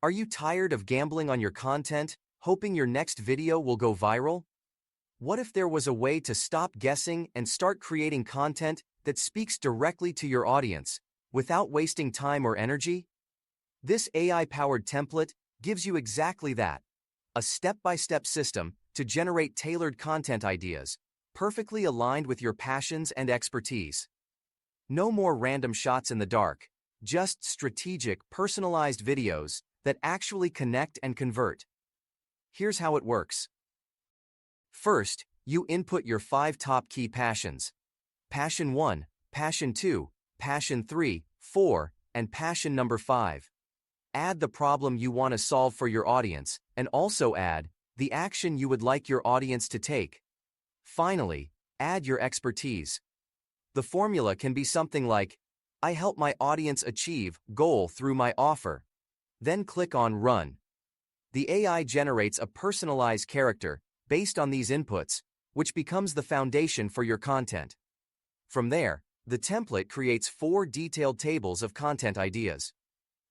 Are you tired of gambling on your content, hoping your next video will go viral? What if there was a way to stop guessing and start creating content that speaks directly to your audience, without wasting time or energy? This AI-powered template gives you exactly that, a step-by-step system to generate tailored content ideas, perfectly aligned with your passions and expertise. No more random shots in the dark, just strategic, personalized videos that actually connect and convert. Here's how it works. First, you input your 5 top key passions. Passion 1, Passion 2, Passion 3, 4, and Passion number 5. Add the problem you want to solve for your audience, and also add the action you would like your audience to take. Finally, add your expertise. The formula can be something like, I help my audience achieve goal through my offer. Then click on Run. The AI generates a personalized character based on these inputs, which becomes the foundation for your content. From there, the template creates 4 detailed tables of content ideas.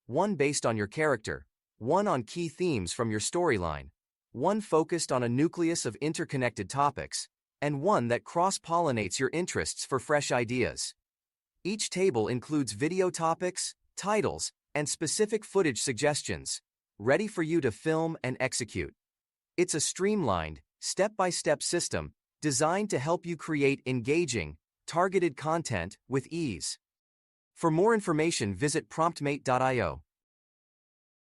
One based on your character, one on key themes from your storyline, one focused on a nucleus of interconnected topics, and one that cross-pollinates your interests for fresh ideas. Each table includes video topics, titles, and specific footage suggestions, ready for you to film and execute. It's a streamlined, step-by-step system designed to help you create engaging, targeted content with ease. For more information, visit promptmate.io.